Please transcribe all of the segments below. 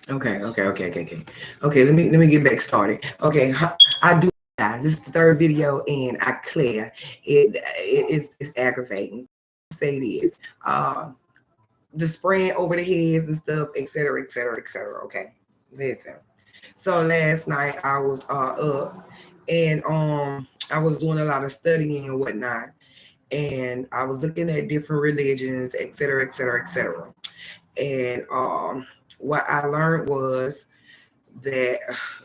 Okay. Let me get back started. Okay, I do, guys. This is the third video, and I clear it's aggravating. Say this, the spraying over the heads and stuff, etc., etc., etc. Okay, listen. So last night I was up, and I was doing a lot of studying and whatnot, and I was looking at different religions, etc., etc., etc. And what I learned was that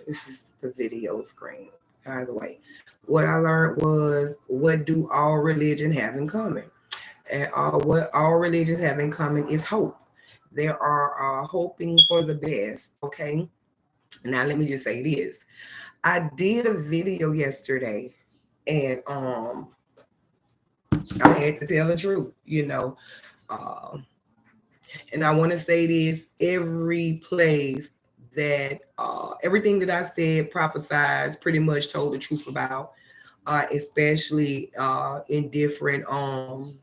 this is the video screen. By the way, what I learned was, what do all religion have in common? And what all religions have in common is hope. They are hoping for the best. Okay. Now let me just say this. I did a video yesterday, and I had to tell the truth, Uh, and I want to say this: every place that everything that I said, prophesied, pretty much told the truth about, especially in different um,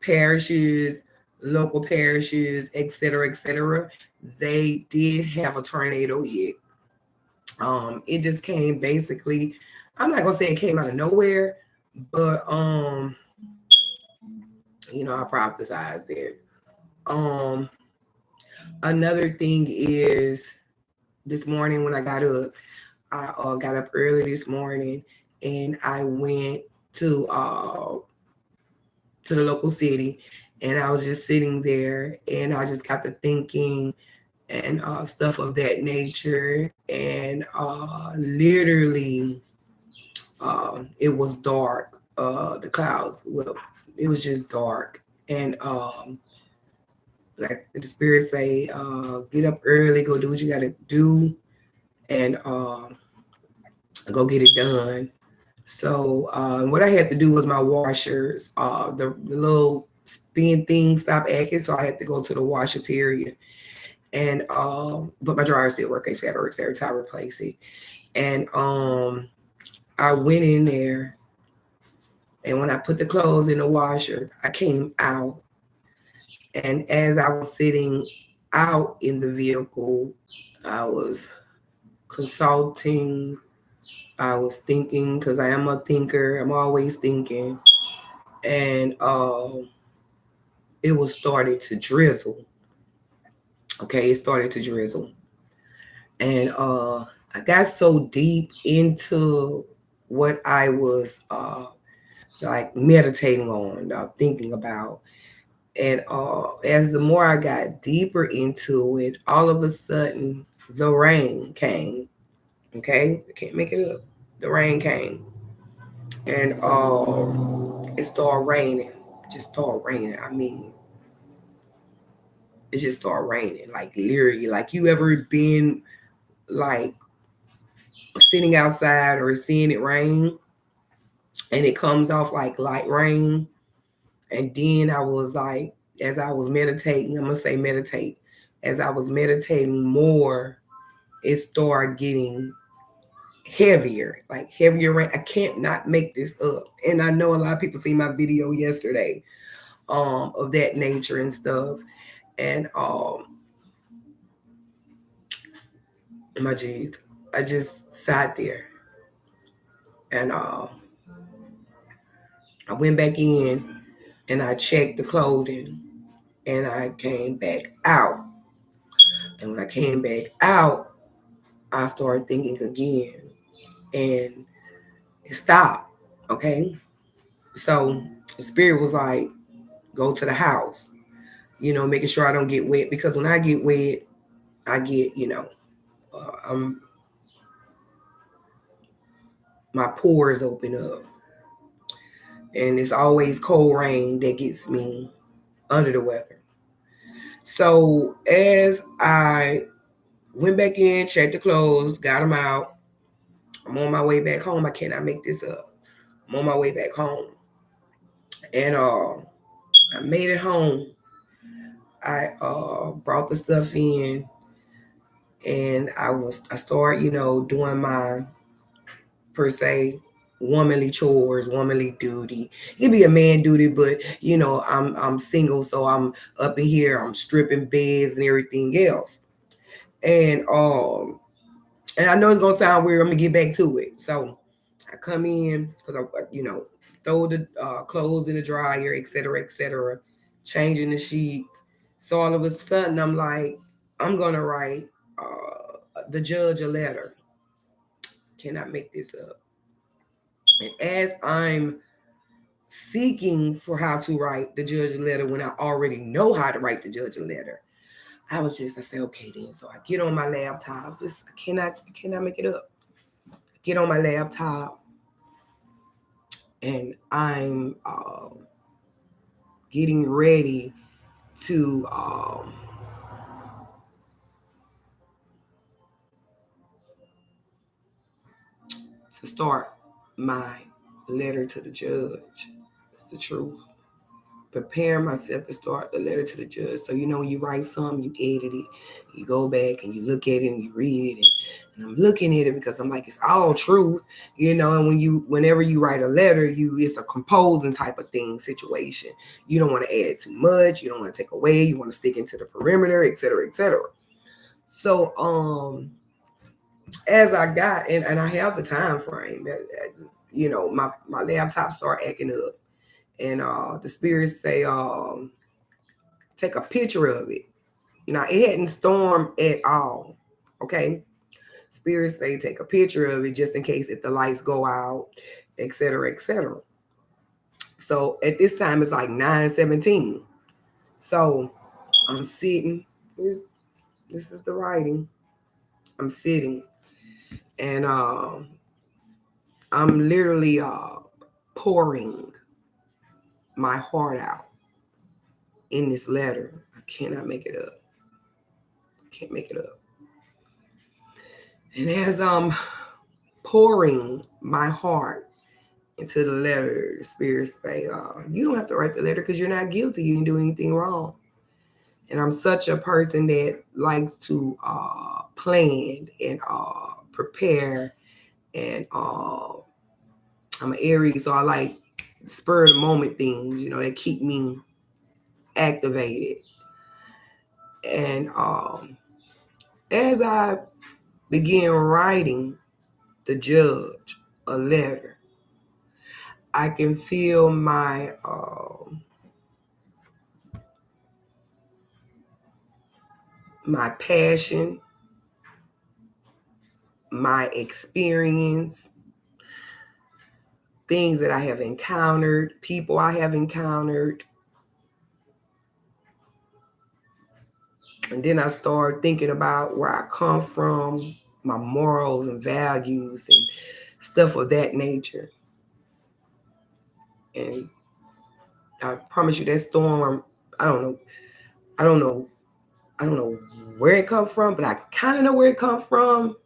parishes, local parishes, etc., etc. They did have a tornado hit. It just came basically. I'm not gonna say it came out of nowhere, but I prophesized there. Um, Another thing is, this morning when I got up early this morning, and I went to uh to the local city, and I was just sitting there, and I just got to thinking and stuff of that nature, and literally it was dark. The clouds, well, it was just dark, and like the spirit say, get up early, go do what you got to do, and go get it done. So what I had to do was my washers, the little spin thing stopped acting, so I had to go to the washateria, and but my dryer still work, etc., etc. So I replace it, and I went in there, and when I put the clothes in the washer, I came out, and as I was sitting out in the vehicle, I was consulting. I was thinking, because I am a thinker. I'm always thinking, and it was started to drizzle. Okay, it started to drizzle, and I got so deep into what I was like meditating on, thinking about, and as the more I got deeper into it, all of a sudden the rain came. Okay, I can't make it up. The rain came, and it started raining. Just started raining. I mean, it just started raining, like literally. Like, you ever been like sitting outside or seeing it rain, and it comes off like light rain? And then I was like, as I was meditating, I'm gonna say meditate. As I was meditating more, it started getting heavier, like heavier rain. I can't not make this up. And I know a lot of people see my video yesterday, of that nature and stuff. And my G's, I just sat there, and I went back in, and I checked the clothing, and I came back out. And when I came back out, I started thinking again, and it stopped. Okay. So the spirit was like, go to the house, making sure I don't get wet, because when I get wet, I get, my pores open up. And it's always cold rain that gets me under the weather. So as I went back in, checked the clothes, got them out, I'm on my way back home. I cannot make this up. I'm on my way back home. And I made it home. I brought the stuff in, and I started, doing my, per se, womanly chores, womanly duty. It'd be a man duty, but you know, I'm single, so I'm up in here, I'm stripping beds and everything else. And I know it's gonna sound weird. I'm gonna get back to it. So I come in because I throw the clothes in the dryer, etc., changing the sheets. So all of a sudden, I'm like, I'm gonna write the judge a letter. Cannot make this up. And as I'm seeking for how to write the judge a letter when I already know how to write the judge a letter, I said, okay then. So I get on my laptop. I cannot make it up. Get on my laptop and I'm getting ready to start my letter to the judge. It's the truth. Prepare myself to start the letter to the judge. So when you write something, you edit it, you go back and you look at it and you read it, and I'm looking at it because I'm like, it's all truth, and whenever you write a letter, it's a composing type of situation. You don't want to add too much, you don't want to take away, you want to stick into the perimeter, etc., etc. So as I got and I have the time frame that my laptop start acting up, and the spirits say take a picture of it. Now it hadn't stormed at all. Okay. Spirits say take a picture of it just in case if the lights go out, etc., etc. So at this time it's like 9:17. So I'm sitting. This is the writing. I'm sitting and I'm literally pouring my heart out in this letter. I cannot make it up. Can't make it up. And as I'm pouring my heart into the letter, the spirits say, you don't have to write the letter because you're not guilty. You didn't do anything wrong. And I'm such a person that likes to plan and prepare. And I'm an Aries, so I like spur of the moment things, that keep me activated. And as I began writing the judge a letter, I can feel my passion, my experience, things that I have encountered, people I have encountered. And then I start thinking about where I come from, my morals and values and stuff of that nature. And I promise you that storm, I don't know where it come from, but I kind of know where it come from.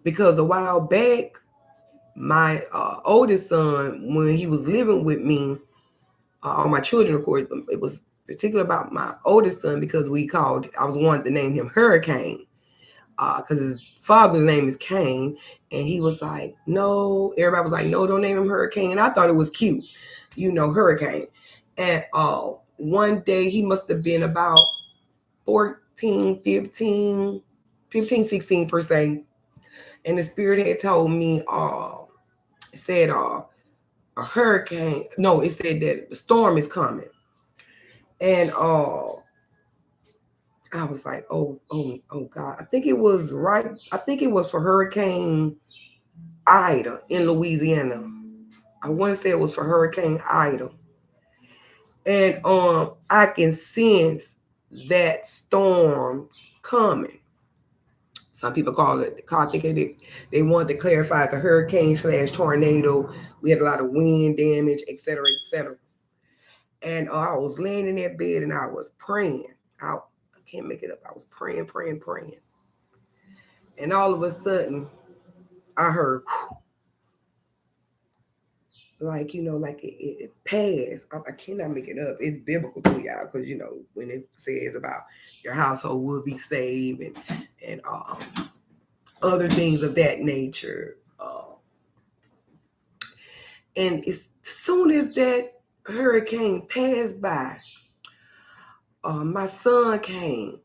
Because a while back, my oldest son, when he was living with me, all my children, of course, it was particular about my oldest son because I was wanting to name him Hurricane because his father's name is Kane. And he was like, no, everybody was like, no, don't name him Hurricane. And I thought it was cute, Hurricane. And one day he must have been about 14, 15, 16 per se. And the spirit had told me, it said, a hurricane. No, it said that the storm is coming. And I was like, oh God. I think it was for Hurricane Ida in Louisiana. I want to say it was for Hurricane Ida. And I can sense that storm coming. Some people they wanted to clarify as a hurricane/tornado. We had a lot of wind damage, etc., etc. And I was laying in that bed and I was praying. I can't make it up. I was praying. And all of a sudden, I heard, like it passed. I cannot make it up. It's biblical to y'all because when it says about your household will be saved and other things of that nature. And as soon as that hurricane passed by, my son came.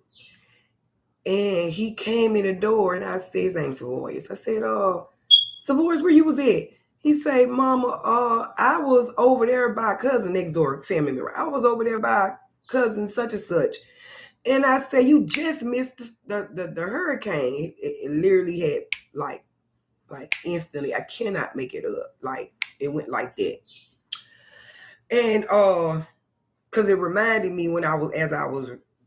And he came in the door, and I said, his name's Savoyas. I said, Savoyas, where you was at? He said, Mama, I was over there by cousin next door, family member. I was over there by cousin such and such. And I said, you just missed the hurricane. It literally had like instantly. I cannot make it up. Like it went like that. And because it reminded me when I was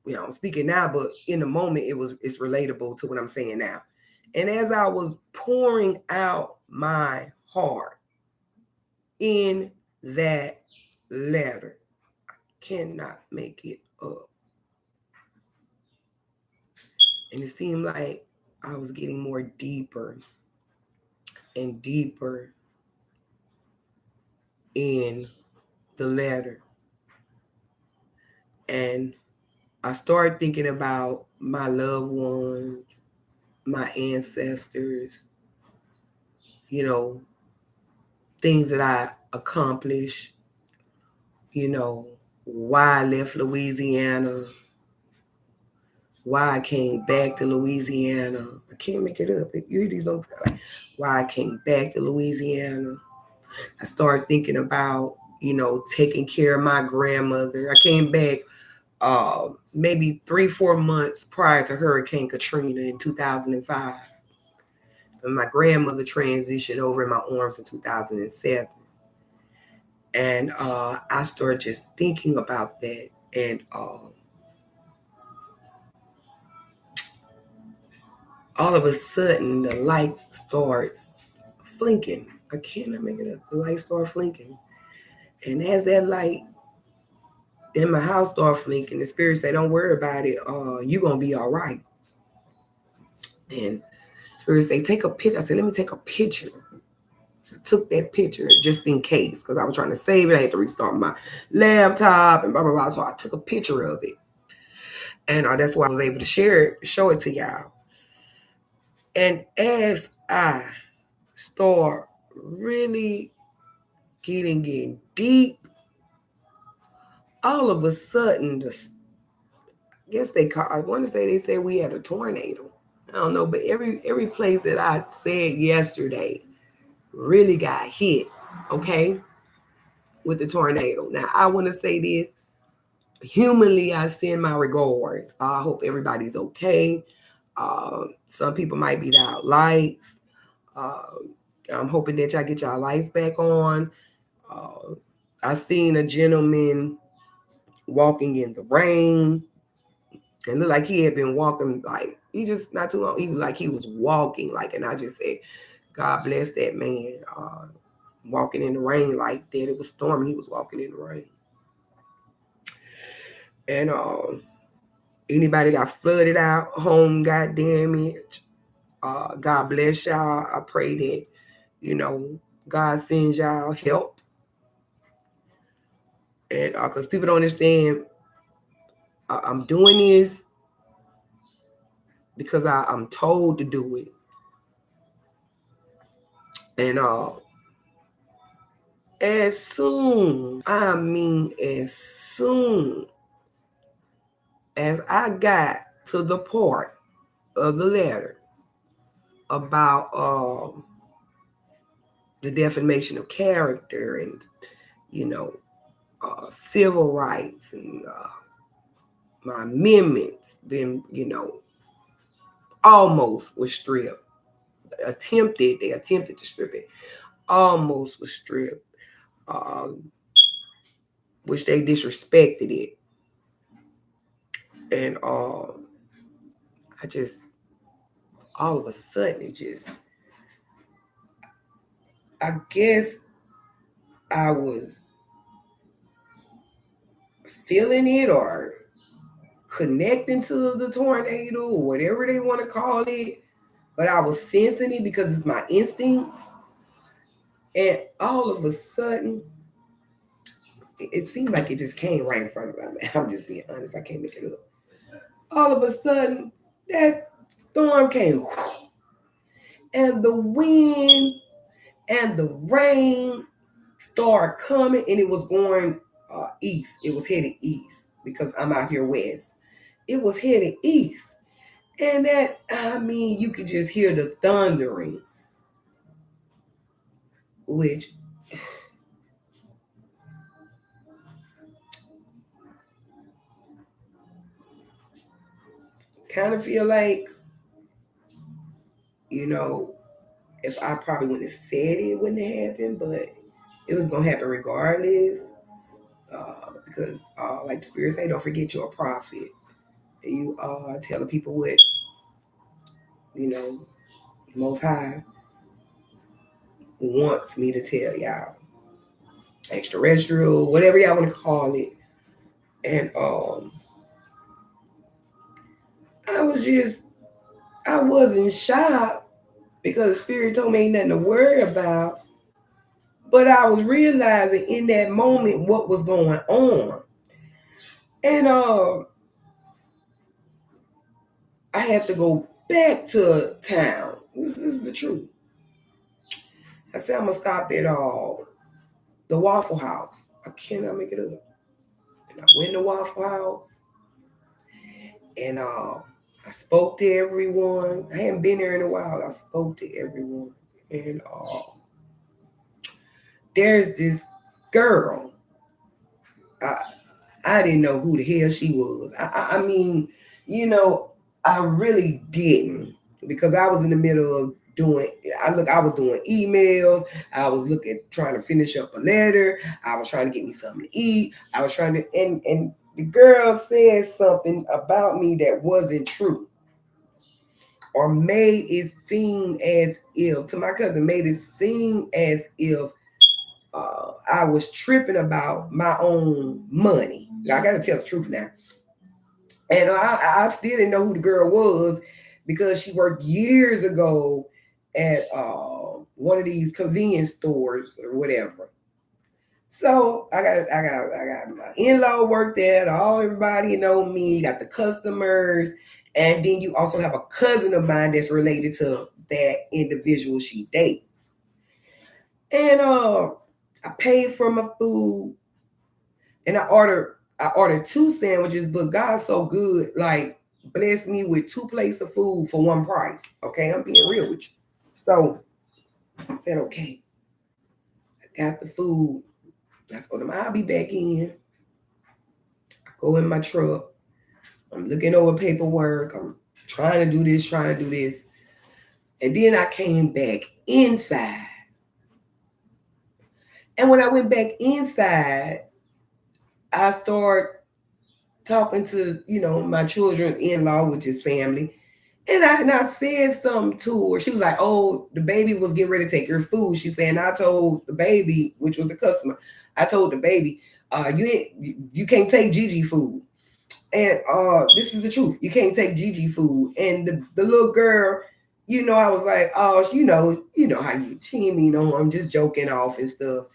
I'm speaking now, but in the moment it's relatable to what I'm saying now. And as I was pouring out my heart in that letter, I cannot make it up. And it seemed like I was getting more deeper and deeper in the letter. And I started thinking about my loved ones, my ancestors, things that I accomplished, why I left Louisiana, why I came back to Louisiana. I can't make it up. You hear these don't like why I came back to Louisiana. I started thinking about, taking care of my grandmother. I came back maybe 3-4 months prior to Hurricane Katrina in 2005. And my grandmother transitioned over in my arms in 2007. And I started just thinking about that. And all of a sudden, the light started flinking. I cannot make it up. The light started flinking. And as that light in my house started flinking, the spirit said, don't worry about it. You're going to be all right. And spirit said, take a picture. I said, let me take a picture. I took that picture just in case because I was trying to save it. I had to restart my laptop and blah, blah, blah. So I took a picture of it. And that's why I was able to show it to y'all. And as I start really getting in deep, all of a sudden, I want to say they said we had a tornado. I don't know, but every place that I said yesterday really got hit, okay, with the tornado. Now, I want to say this. Humanly, I send my regards. I hope everybody's okay. Some people might be without lights. I'm hoping that y'all get y'all lights back on. I seen a gentleman walking in the rain and looked like he had been walking like he just not too long. He was like he was walking like, and I just said, God bless that man. Walking in the rain like that. It was storming. He was walking in the rain. And anybody got flooded out, home got damaged. God bless y'all. I pray that, God sends y'all help. And because people don't understand, I'm doing this because I'm told to do it. And as soon as I got to the part of the letter about the defamation of character and, civil rights and my amendments, then, almost was stripped. They attempted to strip it. Almost was stripped. Which they disrespected it. And I just, all of a sudden, I guess I was feeling it or connecting to the tornado or whatever they want to call it. But I was sensing it because it's my instincts. And all of a sudden, it seemed like it just came right in front of me. I'm just being honest. I can't make it up. All of a sudden, that storm came. and the wind and the rain started coming, and it was going east. It was headed east because I'm out here west. It was headed east. And that, I mean, you could just hear the thundering, which kind of feel like, you know, if I probably wouldn't have said it, it wouldn't have happened, but it was going to happen regardless. Because, like the Spirit say, don't forget you're a prophet. You telling people what, you know, Most High wants me to tell y'all. Extraterrestrial, whatever y'all want to call it. And I wasn't shocked because the Spirit told me ain't nothing to worry about. But I was realizing in that moment what was going on. And I had to go back to town. This is the truth. I said, I'm going to stop at the Waffle House. I cannot make it up. And I went to Waffle House, and I spoke to everyone. I hadn't been there in a while. I spoke to everyone. And there's this girl. I didn't know who the hell she was. I mean, you know, I really didn't, because I was in the middle of I was doing emails. I was trying to finish up a letter. I was trying to get me something to eat. I was trying to, and the girl said something about me that wasn't true, or made it seem as if, to my cousin, made it seem as if I was tripping about my own money. I got to tell the truth now. And I still didn't know who the girl was, because she worked years ago at one of these convenience stores or whatever. So I got my in-law work there. Everybody know me. You got the customers, and then you also have a cousin of mine that's related to that individual she dates. And I paid for my food, and I ordered 2 sandwiches, but God's so good, like, blessed me with 2 plates of food for 1 price. Okay, I'm being real with you. So I said, okay, I got the food. I told him I'll be back in. I go in my truck. I'm looking over paperwork. I'm trying to do this. And then I came back inside. And when I went back inside, I started talking to, my children in-law, which is family. And I said something to her. She was like, oh, the baby was getting ready to take your food. She said, and I told the baby, which was a customer, I told the baby, you can't take Gigi food. And this is the truth. You can't take Gigi food. And the little girl, I was like, oh, you know how she ain't mean no harm, just joking off and stuff.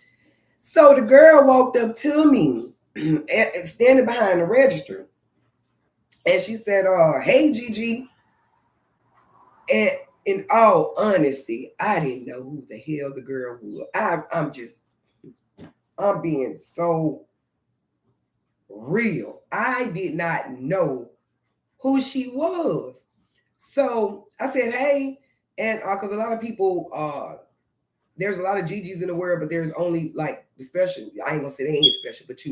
So the girl walked up to me and standing behind the register. And she said, hey, Gigi. And in all honesty, I didn't know who the hell the girl was. I'm being so real. I did not know who she was. So I said, hey, and because a lot of people, there's a lot of Gigi's in the world, but there's only like the special. I ain't gonna say they ain't special, but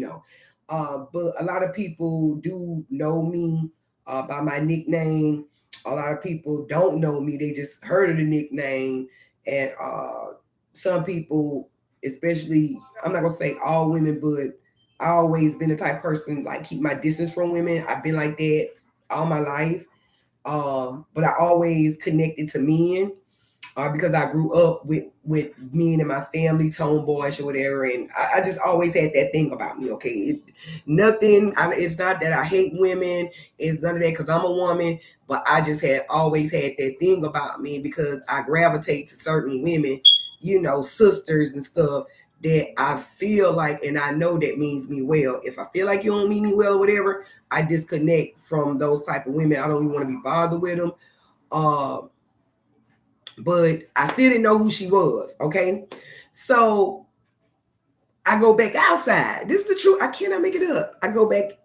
but a lot of people do know me by my nickname. A lot of people don't know me. They just heard of the nickname. And some people, especially, I'm not going to say all women, but I always been the type of person, like, keep my distance from women. I've been like that all my life. But I always connected to men because I grew up with men and my family, tomboyish or whatever. And I just always had that thing about me, okay? It's not that I hate women. It's none of that, because I'm a woman. But I just always had that thing about me, because I gravitate to certain women, sisters and stuff, that I feel like, and I know that means me well. If I feel like you don't mean me well or whatever, I disconnect from those type of women. I don't even want to be bothered with them. but I still didn't know who she was. Okay. So I go back outside. This is the truth. I cannot make it up. I go back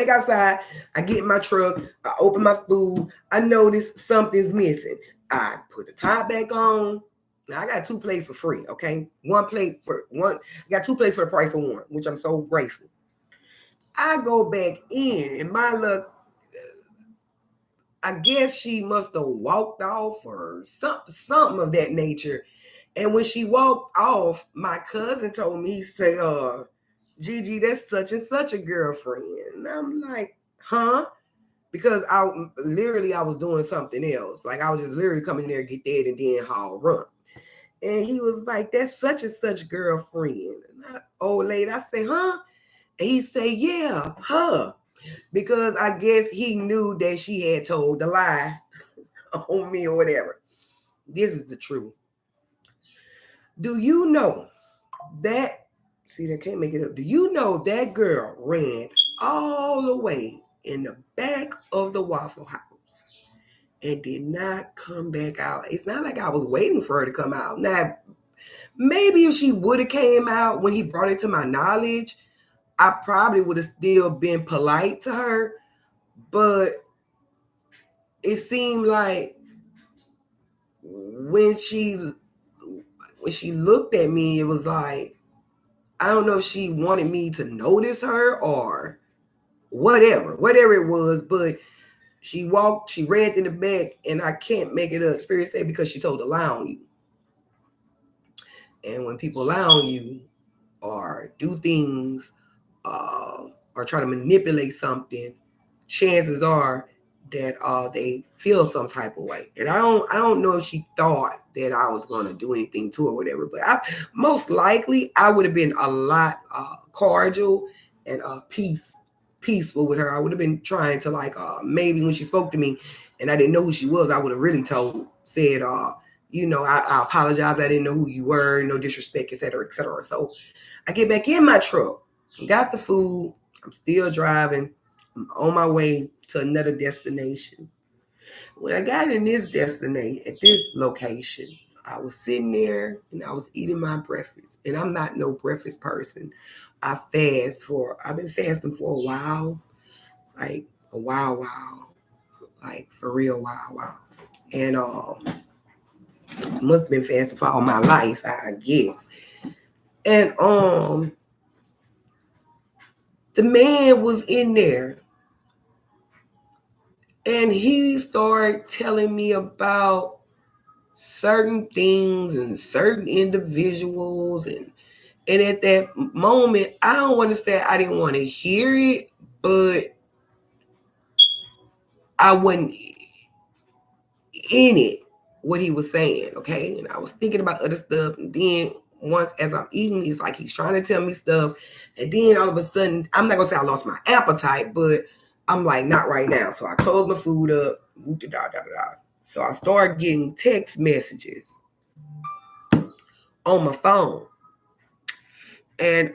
outside. I get in my truck. I open my food. I notice something's missing. I put the top back on. Now I got 2 plates for free. Okay. One plate for one. I got 2 plates for the price of one, which I'm so grateful. I go back in, and my luck, I guess she must have walked off or something of that nature. And when she walked off, my cousin told me, he said, Gigi, that's such and such a girlfriend. And I'm like, huh? Because I was doing something else. Like I was just literally coming there, get that, and then haul run. And he was like, that's such and such girlfriend. And old lady, I say, huh? And he say, yeah, her. Because I guess he knew that she had told the lie on me or whatever. This is the truth. Do you know that? See, they can't make it up. Do you know that girl ran all the way in the back of the Waffle House and did not come back out? It's not like I was waiting for her to come out. Now, maybe if she would have came out when he brought it to my knowledge, I probably would have still been polite to her. But it seemed like when she looked at me, it was like, I don't know if she wanted me to notice her or whatever it was, but she ran in the back, and I can't make it up. Spirit said because she told a lie on you. And when people lie on you or do things or try to manipulate something, chances are that they feel some type of way. And I don't know if she thought that I was going to do anything to her or whatever, but most likely I would have been a lot cordial and peaceful with her. I would have been trying to maybe when she spoke to me and I didn't know who she was, I would have really said, I apologize. I didn't know who you were. No disrespect, et cetera, et cetera. So I get back in my truck, got the food. I'm still driving. I'm on my way to another destination. When I got in this destination, at this location, I was sitting there and I was eating my breakfast. And I'm not no breakfast person. I've been fasting for a while. Like a while. Like for real while. And must have been fasting for all my life, I guess. And the man was in there and he started telling me about certain things and certain individuals, and at that moment, I don't want to say I didn't want to hear it, but I wasn't in it, what he was saying, okay? And I was thinking about other stuff, and then once as I'm eating, it's like he's trying to tell me stuff, and then all of a sudden, I'm not gonna say I lost my appetite, but I'm like, not right now. So I closed my food up, so I started getting text messages on my phone. And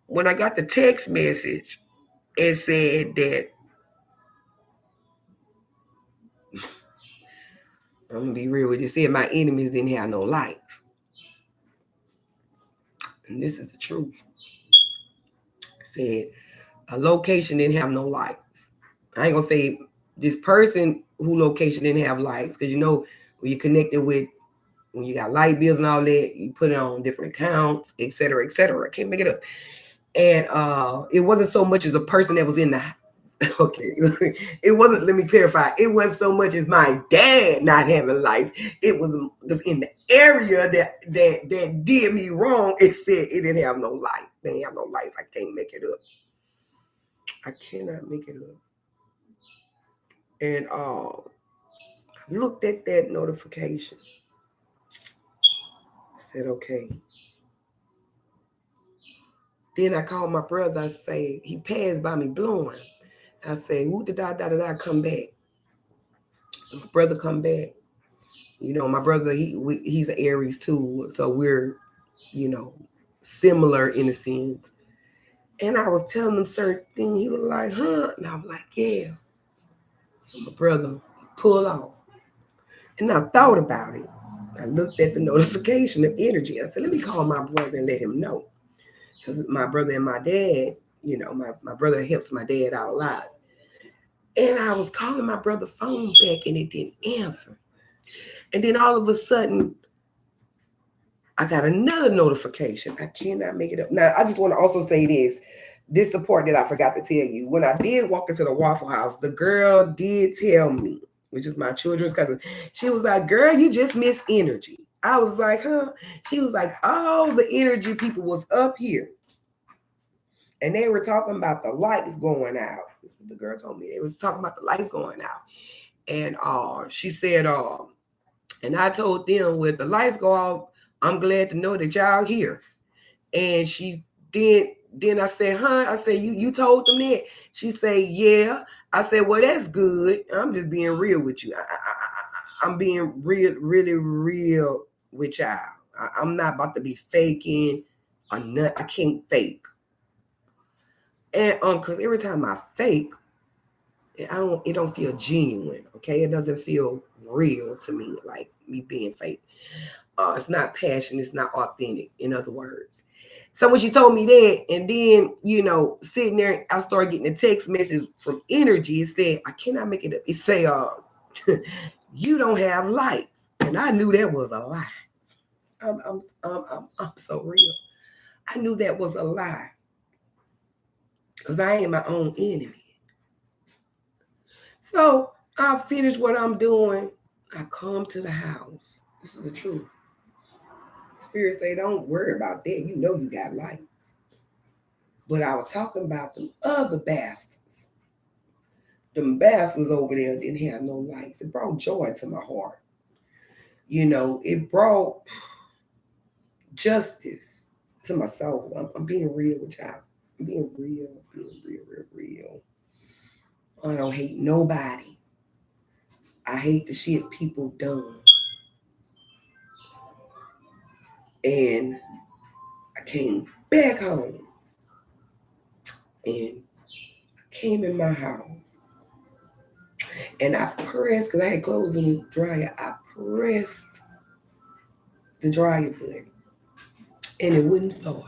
when I got the text message, it said that I'm gonna be real with you. It said my enemies didn't have no life. And this is the truth. It said a location didn't have no lights. I ain't gonna say this person who location didn't have lights, because when you're connected with, when you got light bills and all that, you put it on different accounts, et cetera, et cetera. I can't make it up. And it wasn't so much as a person that was in the okay, it wasn't, let me clarify, it wasn't so much as my dad not having lights. It was in the area that did me wrong. It said it didn't have no light. They didn't have no lights. I can't make it up. I cannot make it up. And I looked at that notification. I said, okay. Then I called my brother. I say, he passed by me blowing. I say, who did I come back? So my brother come back. My brother, he's an Aries too. So we're, similar in a sense. And I was telling him certain things. He was like, huh? And I was like, yeah. So my brother pulled off. And I thought about it. I looked at the notification of energy. I said, let me call my brother and let him know. Because my brother and my dad, my brother helps my dad out a lot. And I was calling my brother phone back and it didn't answer. And then all of a sudden, I got another notification. I cannot make it up. Now, I just want to also say this. This is the part that I forgot to tell you. When I did walk into the Waffle House, the girl did tell me, which is my children's cousin, she was like, girl, you just missed energy. I was like, huh? She was like, all the energy people was up here. And they were talking about the lights going out. That's what the girl told me. They was talking about the lights going out. And she said, and I told them, with the lights go off, I'm glad to know that y'all here. And she then I said, huh? I said, you told them that? She said, yeah. I said, well, that's good. I'm just being real with you. I'm being real, really real with y'all. I'm not about to be faking or not. I can't fake. And because every time I fake, it don't feel genuine. Okay, it doesn't feel real to me, like me being fake. It's not passion. It's not authentic. In other words. So when she told me that, and then sitting there, I started getting a text message from Energy. It said, "I cannot make it up." It say, "You don't have lights," and I knew that was a lie. I'm so real. I knew that was a lie because I ain't my own enemy. So I finish what I'm doing. I come to the house. This is the truth. Spirit say, don't worry about that. You know you got lights. But I was talking about them other bastards. Them bastards over there didn't have no lights. It brought joy to my heart. It brought justice to my soul. I'm being real with y'all. I'm being real, real. I don't hate nobody. I hate the shit people done. And I came back home and I came in my house and I pressed, because I had clothes in the dryer, I pressed the dryer button and it wouldn't start.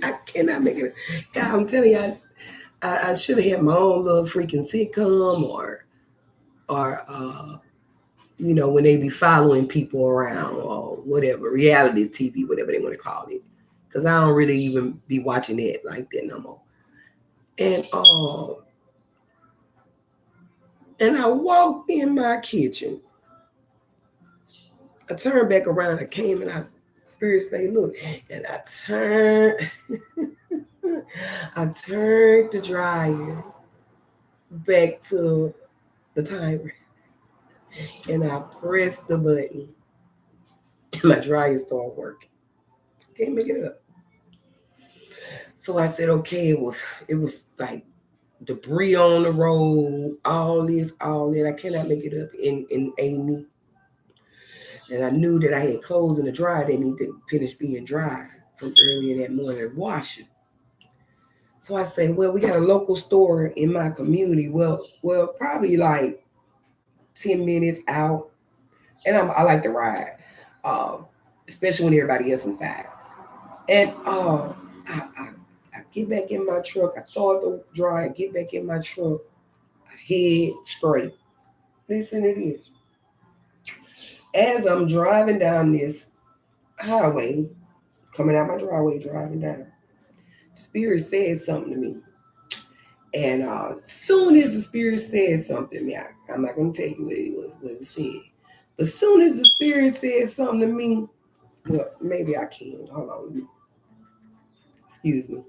I cannot make it. God, I'm telling you, I should have had my own little freaking sitcom or when they be following people around or whatever, reality TV, whatever they want to call it. Because I don't really even be watching it like that no more. And I walked in my kitchen. I turned back around. I came and Spirit say, look, and I turned, I turned the dryer back to the timer, and I pressed the button. My dryer started working. Can't make it up. So I said, okay, it was like debris on the road, all this, all that. I cannot make it up in Amy. And I knew that I had clothes in the dryer that needed to finish being dry from earlier that morning and washing. So I say, well, we got a local store in my community. Well, probably like 10 minutes out. And I like to ride, uh, especially when everybody else inside. And I get back in my truck. I start the drive, get back in my truck, I head straight. Listen to this. As I'm driving down this highway, coming out my driveway, driving down, Spirit said something to me. And soon as the Spirit said something to me, I'm not going to tell you what it said. But soon as the Spirit said something to me, well, maybe I can. Hold on. Excuse me.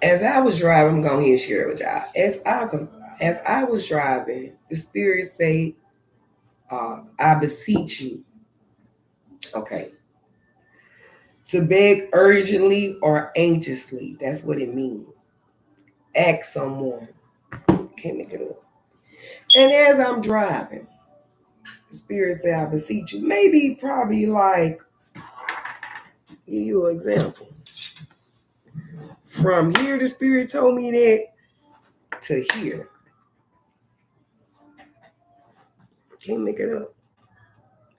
As I was driving, I'm going to share it with y'all. As I was driving, the Spirit say, I beseech you, okay, to beg urgently or anxiously. That's what it means. Ask someone. Can't make it up. And as I'm driving, The Spirit said, I beseech you. Maybe, probably like, give you an example. From here, the Spirit told me that to here. Can't make it up.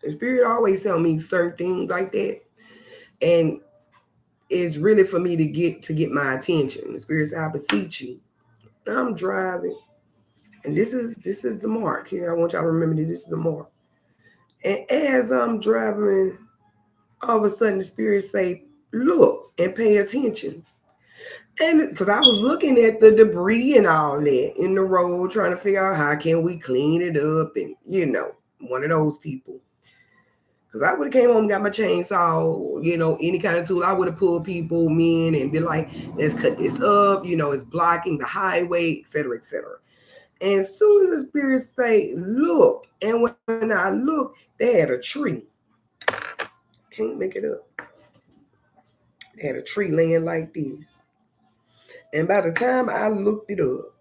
The Spirit always tell me certain things like that. And it's really for me to get my attention. The Spirit said, I beseech you. I'm driving. And this is the mark here. I want y'all to remember this is the mark. And as I'm driving, all of a sudden the Spirit say, look and pay attention. And because I was looking at the debris and all that in the road, trying to figure out how can we clean it up, and one of those people. Because I would have came home and got my chainsaw, any kind of tool. I would have pulled people, men, and be like, let's cut this up, it's blocking the highway, et cetera, et cetera. And as soon as the Spirit say, look, and when I look, they had a tree. Can't make it up. They had a tree laying like this. And by the time I looked it up,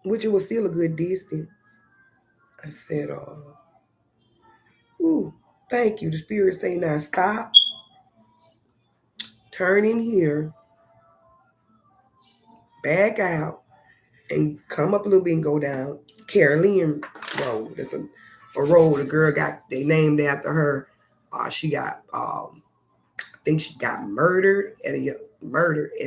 which it was still a good distance, I said, ooh, thank you. The Spirit say, now stop, turn in here, back out, and come up a little bit and go down Caroline Road. That's a road a girl they named after her. She got, I think she got murdered at a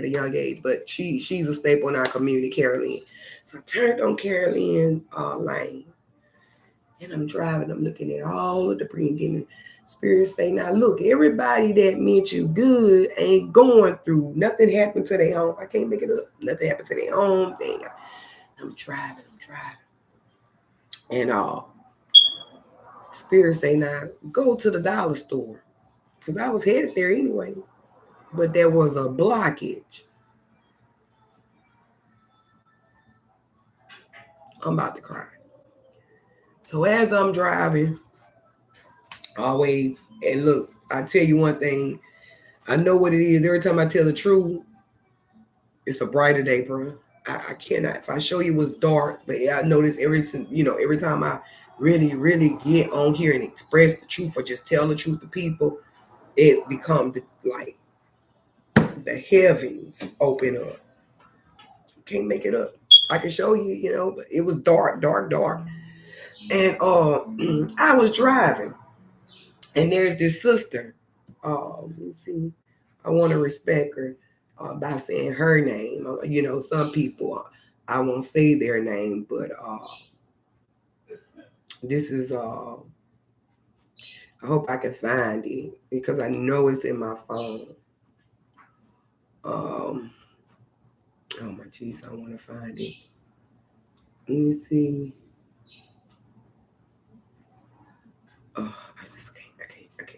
young age, but she's a staple in our community, Caroline. So I turned on Caroline Lane, and I'm driving. I'm looking at all of the debris, and then Spirit say, now look, everybody that meant you good ain't going through. Nothing happened to their home. I can't make it up. Nothing happened to their home thing. I'm driving. And Spirit say, now go to the dollar store. Because I was headed there anyway. But there was a blockage. I'm about to cry. So as I'm driving, always, and look, I tell you one thing, I know what it is. Every time I tell the truth, it's a brighter day, bro. I cannot. If I show you it was dark, but I notice every time I really, really get on here and express the truth or just tell the truth to people, it becomes like the heavens open up. Can't make it up. I can show you, but it was dark. And I was driving, and there's this sister. Let me see. I want to respect her by saying her name. Some people, I won't say their name, but this is. I hope I can find it because I know it's in my phone. Oh my jeez, I want to find it. Let me see. Oh, I just can't.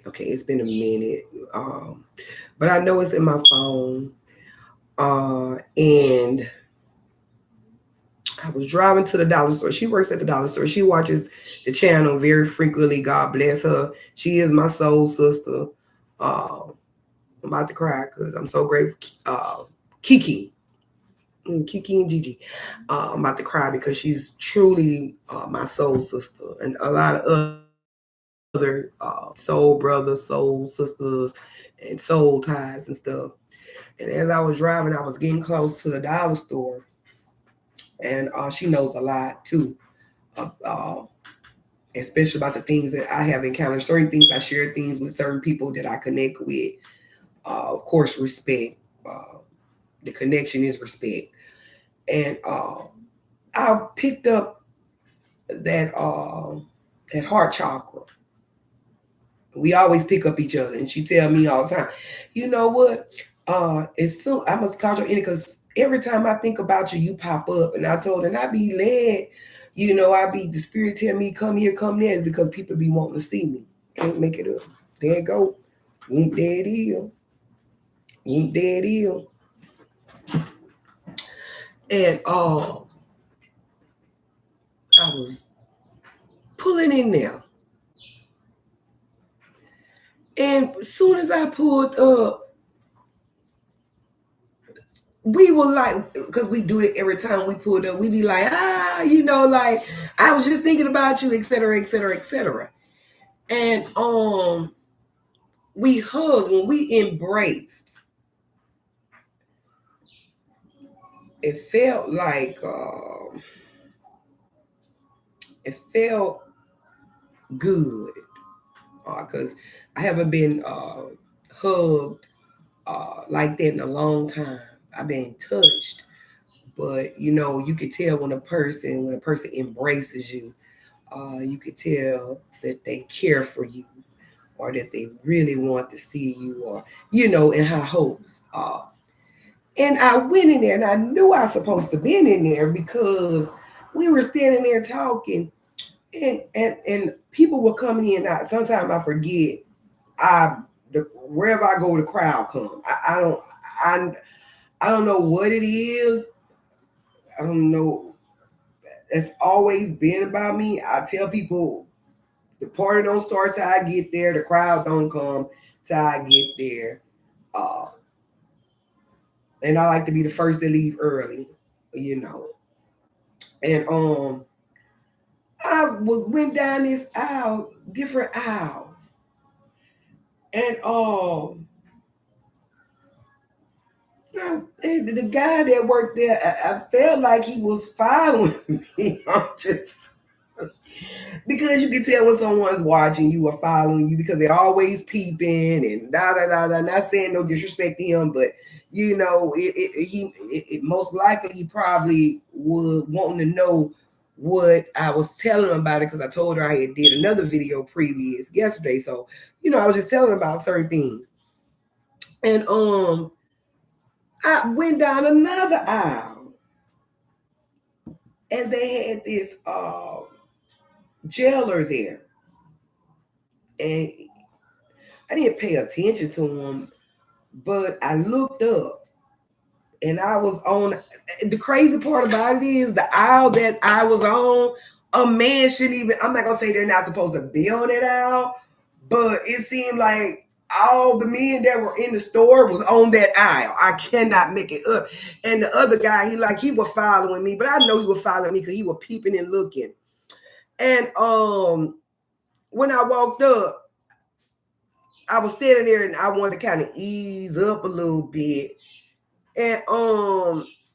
Okay, it's been a minute. But I know it's in my phone. And I was driving to the dollar store. She works at the dollar store. She watches the channel very frequently. God bless her. She is my soul sister. I'm about to cry because I'm so grateful. Kiki and Gigi. I'm about to cry because she's truly my soul sister, and a lot of other soul brothers, soul sisters, and soul ties and stuff. And as I was driving, I was getting close to the dollar store, and she knows a lot too, especially about the things that I have encountered. Certain things I share things with certain people that I connect with. Of course, respect. The connection is respect, and I picked up that heart chakra. We always pick up each other, and she tell me all the time, you know what? It's so I must call you in because every time I think about you, you pop up. And I told her, and I be led, the Spirit tell me, come here, come there, is because people be wanting to see me. Can't make it up. There it go. Whoop, there it is. Whoop, there it is. And I was pulling in there. And as soon as I pulled up, we were like, because we do it every time we pulled up, we be like, like, I was just thinking about you, etc., etc., etc. And we hugged when we embraced. It felt like it felt good because I haven't been hugged like that in a long time. I've been touched, but you could tell when a person embraces you, you could tell that they care for you, or that they really want to see you, or in high hopes. And I went in there, and I knew I was supposed to be in there because we were standing there talking, and people were coming in. Sometimes I forget. Wherever I go, the crowd come. I don't know what it is. I don't know. It's always been about me. I tell people the party don't start till I get there. The crowd don't come till I get there. Uh, and I like to be the first to leave early, And went down this aisle, different aisles, and the guy that worked there, I felt like he was following me. I'm just because you can tell when someone's watching you or following you because they're always peeping and da da da da. Not saying no disrespect to him, but most likely he probably would wanting to know what I was telling him about it because I told her I had did another video previous yesterday. So I was just telling him about certain things, and I went down another aisle, and they had this jailer there, and I didn't pay attention to him, but I looked up, and I was on. The crazy part about it is the aisle that I was on. A man shouldn't even. I'm not gonna say they're not supposed to be on that aisle, but it seemed like all the men that were in the store was on that aisle. I cannot make it up. And the other guy, he was following me, but I know he was following me because he was peeping and looking. And when I walked up, I was standing there and I wanted to kind of ease up a little bit. And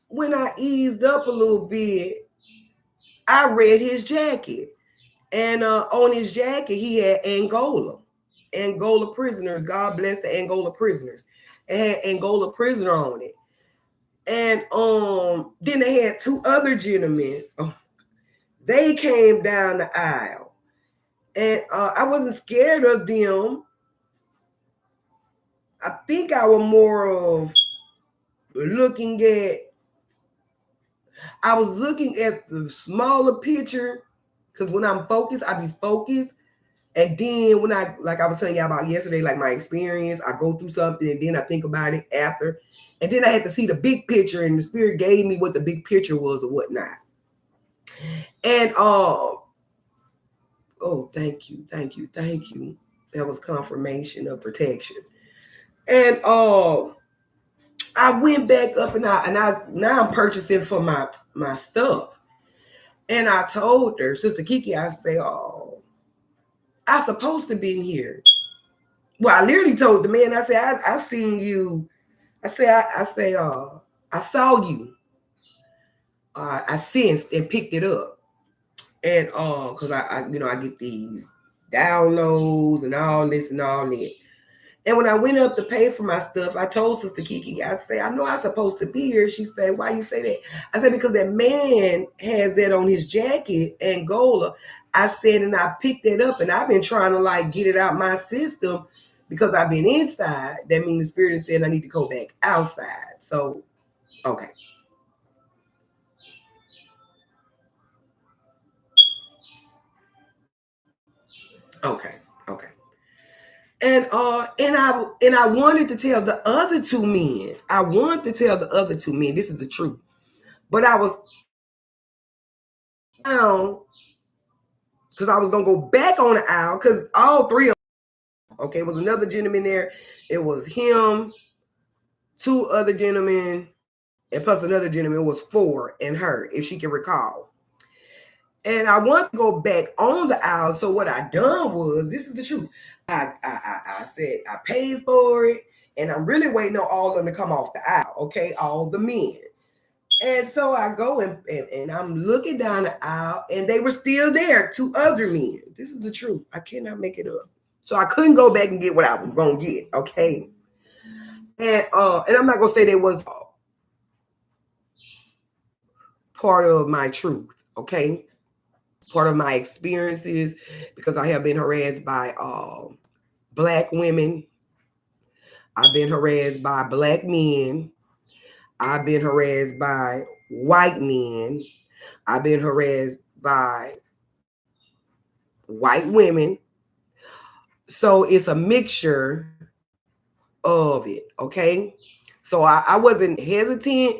when I eased up a little bit, I read his jacket. And on his jacket, he had Angola prisoners. God bless the Angola prisoners. It had Angola prisoner on it. And then they had two other gentlemen. They came down the aisle. And I wasn't scared of them. I think I was more of looking at, I was looking at the smaller picture because when I'm focused, I be focused. And then when like I was telling you about yesterday, like my experience, I go through something and then I think about it after. And then I had to see the big picture, and the spirit gave me what the big picture was or whatnot. And oh, thank you. That was confirmation of protection. And I went back up and I now I'm purchasing for my stuff. And I told her, Sister Kiki, I say, oh, I supposed to be in here. Well, I literally told the man, I said, I seen you. I saw you. I sensed and picked it up. And because I get these downloads and all this and all that. And when I went up to pay for my stuff, I told Sister Kiki, I say, I know I'm supposed to be here. She said, why you say that? I said, because that man has that on his jacket, Angola. I said, and I picked it up, and I've been trying to like get it out my system because I've been inside. That means the spirit said I need to go back outside. So, okay. Okay. And I wanted to tell the other two men. This is the truth. But I was down because I was gonna go back on the aisle because all three of them, okay, it was another gentleman there. It was him, two other gentlemen, and plus another gentleman. It was four and her, if she can recall. And I want to go back on the aisle. So what I done was, this is the truth. I said I paid for it, and I'm really waiting on all of them to come off the aisle. Okay, all the men. And so I go and I'm looking down the aisle, and they were still there, 2 other men. This is the truth. I cannot make it up. So I couldn't go back and get what I was gonna get. Okay. And I'm not gonna say they was part of my truth. Okay. Part of my experiences, because I have been harassed by Black women. I've been harassed by Black men. I've been harassed by white men. I've been harassed by white women. So it's a mixture of it. Okay. So I wasn't hesitant,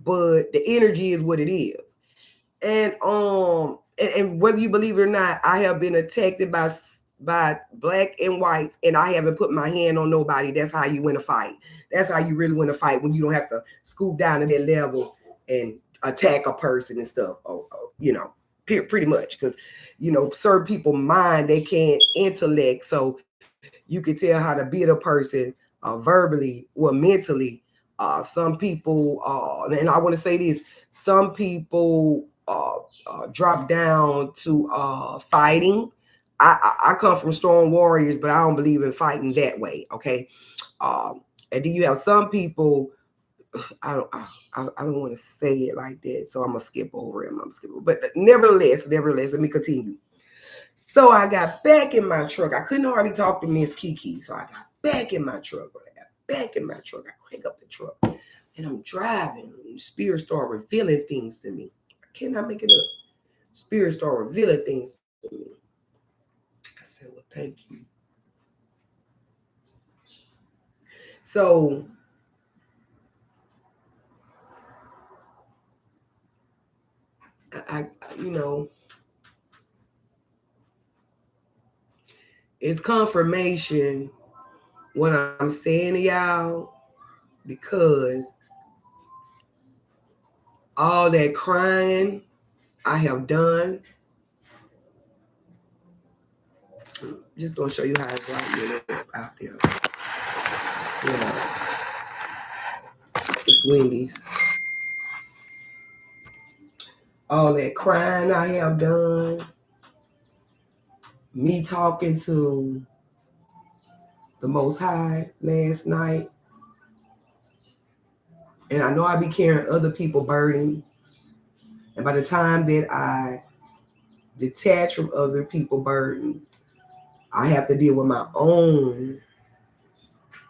but the energy is what it is. And whether you believe it or not, I have been attacked by Black and whites, and I haven't put my hand on nobody. That's how you win a fight. That's how you really win a fight, when you don't have to scoop down to that level and attack a person and stuff. Pretty much, because certain people mind, they can't intellect, so you can tell how to beat a person verbally or mentally. Some people, and I want to say this, some people drop down to fighting. I come from strong warriors, but I don't believe in fighting that way. Okay. And then you have some people, I don't want to say it like that, so I'm gonna skip over it. But nevertheless, let me continue. So I got back in my truck. I couldn't hardly talk to Miss Kiki, so I got back in my truck. When I got back in my truck, I crank up the truck, and I'm driving. And the Spirit started revealing things to me. I cannot make it up. Spirit started revealing things to me. I said, well, thank you. So I it's confirmation what I'm saying to y'all, because all that crying I have done. I'm just gonna show you how it's like out there. It's Wendy's. All that crying I have done, me talking to the Most High last night, and I know I be carrying other people's burdens, and by the time that I detach from other people's burdens, I have to deal with my own.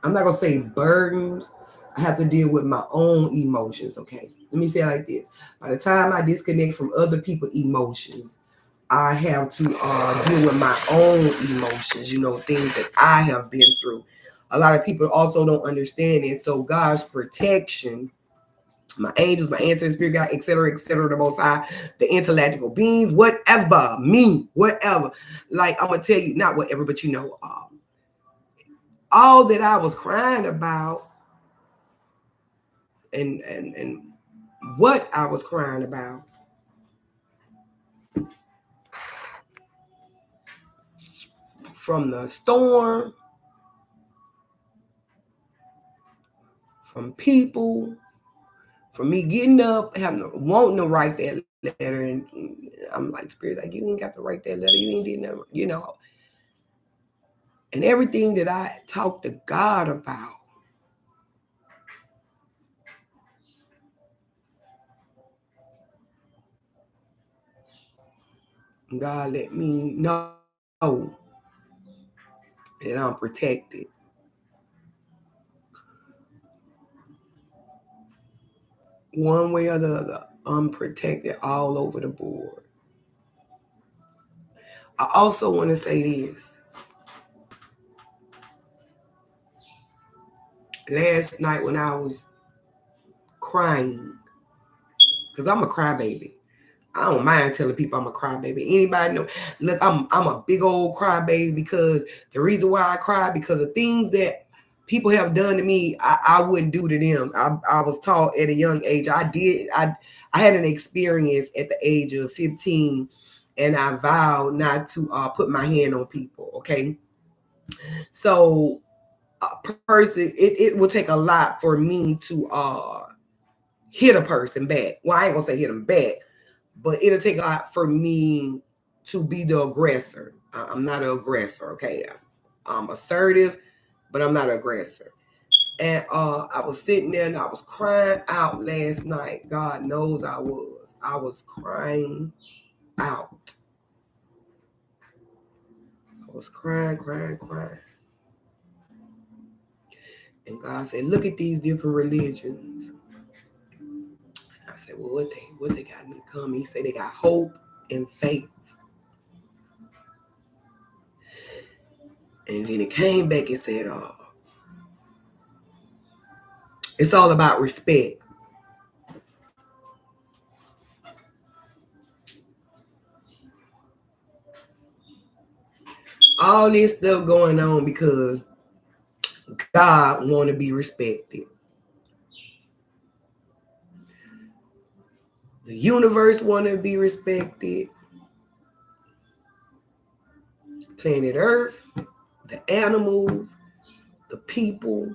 I'm not gonna say burdens. I have to deal with my own emotions. Okay, let me say it like this: by the time I disconnect from other people's emotions, I have to deal with my own emotions, things that I have been through. A lot of people also don't understand it. So God's protection, my angels, my ancestors, spirit God, etc., the Most High, the intellectual beings, whatever, whatever. Like, I'm going to tell you, not whatever, but all that I was crying about and what I was crying about, from the storm, from people, from me getting up, wanting to write that letter, and I'm like, Spirit, like, you ain't got to write that letter. You ain't did nothing, And everything that I talked to God about, God let me know that I'm protected. One way or the other, I'm protected all over the board. I also want to say this. Last night when I was crying, because I'm a crybaby. I don't mind telling people I'm a crybaby. Anybody know? Look, I'm a big old crybaby, because the reason why I cry, because of things that people have done to me, I wouldn't do to them. I was taught at a young age. I had an experience at the age of 15, and I vowed not to put my hand on people. Okay. So a person, it will take a lot for me to hit a person back. Well, I ain't gonna say hit them back, but it'll take a lot for me to be the aggressor. I'm not an aggressor, okay? I'm assertive, but I'm not an aggressor. And I was sitting there and I was crying out last night. God knows I was. I was crying out. I was crying. And God said, look at these different religions. I said, well, what they got in common? He said they got hope and faith. And then it came back and said, it's all about respect. All this stuff going on because God want to be respected. The universe want to be respected. Planet Earth, the animals, the people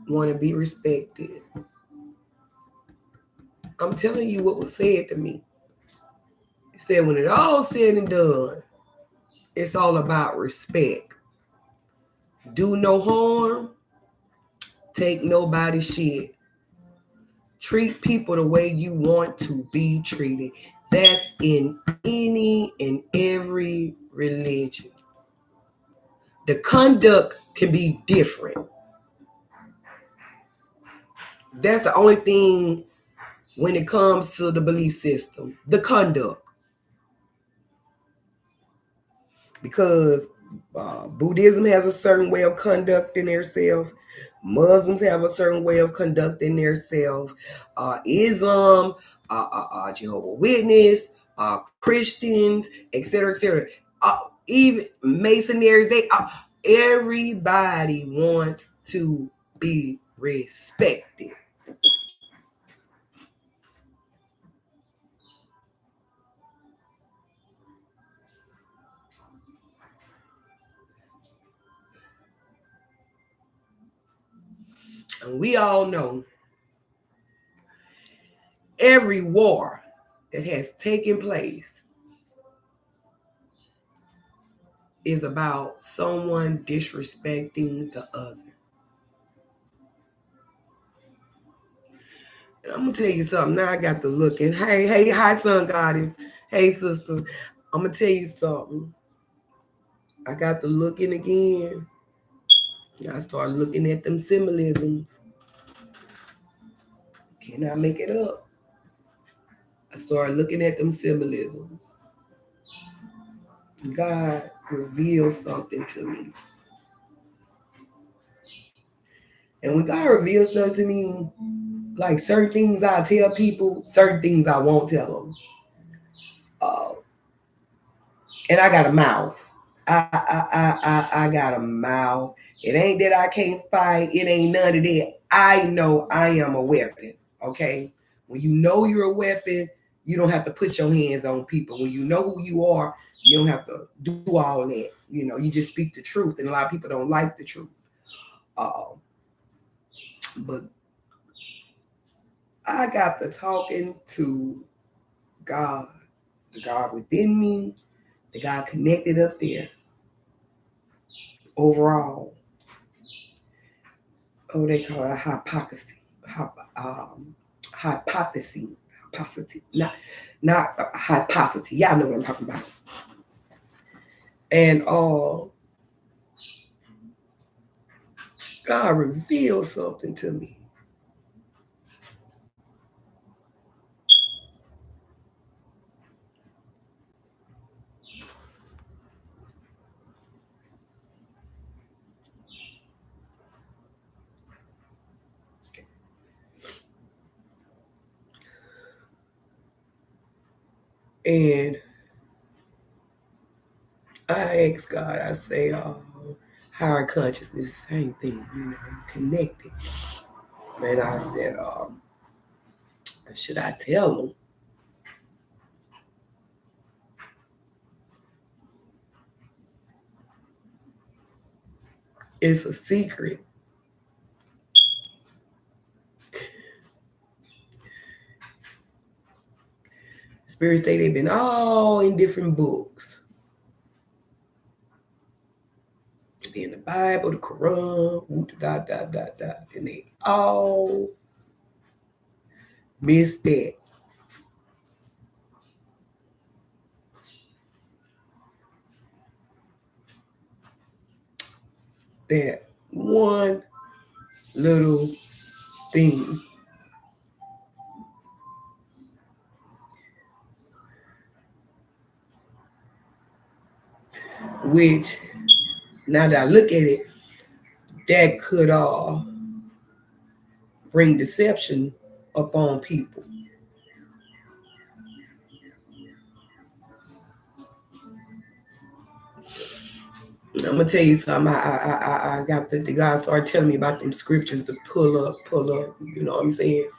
want to be respected. I'm telling you what was said to me. It said when it all said and done, it's all about respect. Do no harm. Take nobody's shit. Treat people the way you want to be treated. That's in any and every religion. The conduct can be different. That's the only thing when it comes to the belief system, the conduct. Because Buddhism has a certain way of conducting themselves. Muslims have a certain way of conducting themselves. Islam, Jehovah's Witness, Christians, etc., etc. Even Masonries, everybody wants to be respected. And we all know every war that has taken place is about someone disrespecting the other. And I'm gonna tell you something. Now I got to look and hey, hi, sun goddess. Hey, sister. I'm gonna tell you something. I got to looking again. I started looking at them symbolisms. Can I make it up? I started looking at them symbolisms. God revealed something to me. And when God reveals something to me, like certain things I tell people, certain things I won't tell them. And I got a mouth. I got a mouth. It ain't that I can't fight. It ain't none of that. I know I am a weapon. Okay. When you know you're a weapon, you don't have to put your hands on people. When you know who you are, you don't have to do all that. You know, you just speak the truth. And a lot of people don't like the truth. But I got to talking to God, the God within me, the God connected up there. Overall, they call it hypocrisy. Hypocrisy. Not hypocrisy. Y'all know what I'm talking about. And God revealed something to me. And I asked God, I say, higher consciousness, same thing, connected. And I said, should I tell them? It's a secret. Spirits say they've been all in different books. Be in the Bible, the Quran, and they all missed that. That one little thing. Which, now that I look at it, that could bring deception upon people. I'm gonna tell you something. I got the God started telling me about them scriptures to pull up. You know what I'm saying?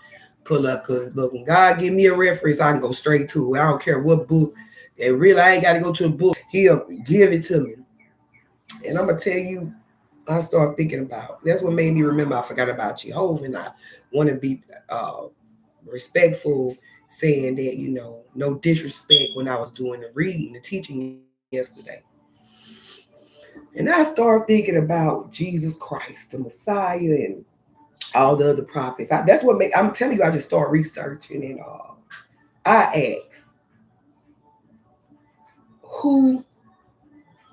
Pull up, cause look, when God give me a reference, I can go straight to it. I don't care what book. And really, I ain't got to go to a book. He'll give it to me. And I'm gonna tell you, I start thinking about. That's what made me remember. I forgot about Jehovah, and I want to be respectful, saying that no disrespect when I was doing the reading, the teaching yesterday. And I started thinking about Jesus Christ, the Messiah, and all the other prophets. That's what I'm telling you. I just started researching, and I asked, who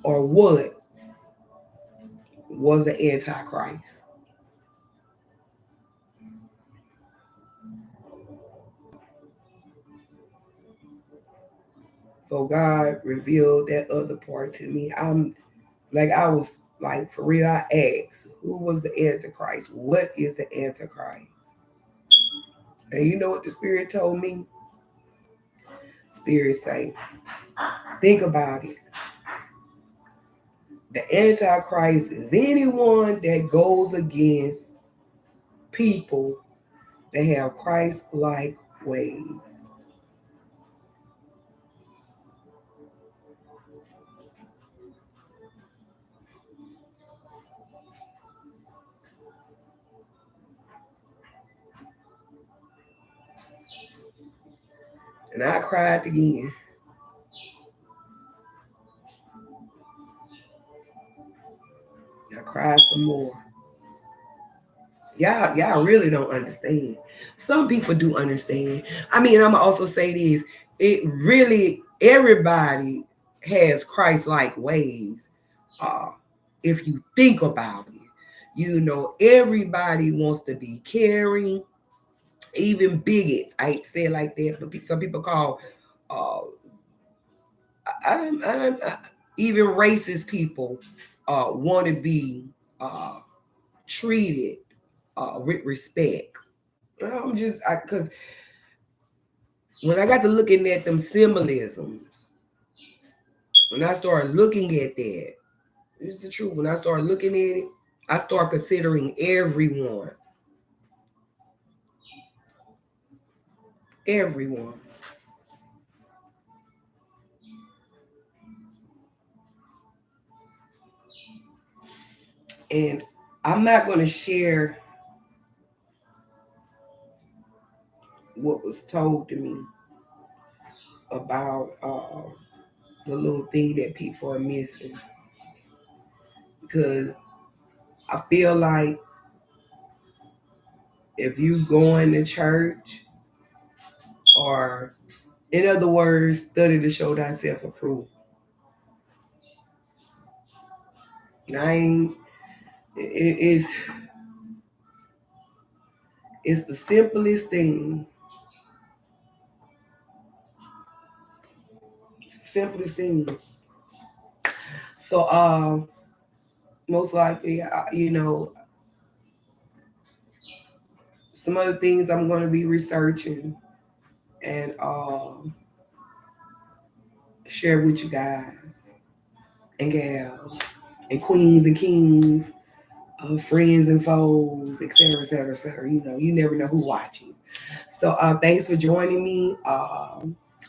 or what was the Antichrist? So God revealed that other part to me. I was like, for real, I asked, who was the Antichrist? What is the Antichrist? And you know what the Spirit told me? Spirit say, think about it. The Antichrist is anyone that goes against people that have Christ-like ways. And I cried again. I cried some more. Y'all really don't understand. Some people do understand. I mean, I'm also say this. It really, everybody has Christ-like ways. Uh, if you think about it, everybody wants to be caring, even bigots. I hate to say it like that, but some people call, uh, even racist people want to be treated with respect. I'm just, because when I got to looking at them symbolisms, when I started looking at that, this is the truth. When I started looking at it, I start considering everyone. Everyone. And I'm not going to share what was told to me about the little thing that people are missing, because I feel like if you going to church, or in other words, study to show thyself approved. I ain't, it's the simplest thing. It's the simplest thing. So most likely, some other things I'm going to be researching and share with you guys and gals. and queens and kings, friends and foes, etc., etc., etc. You know, you never know who watching. So thanks for joining me.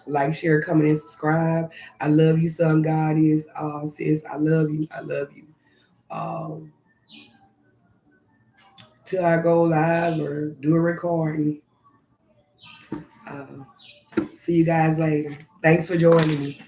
Like, share, comment, and subscribe. I love you, Sun Goddess. Sis, I love you. I love you. Um, till I go live or do a recording. See you guys later. Thanks for joining me.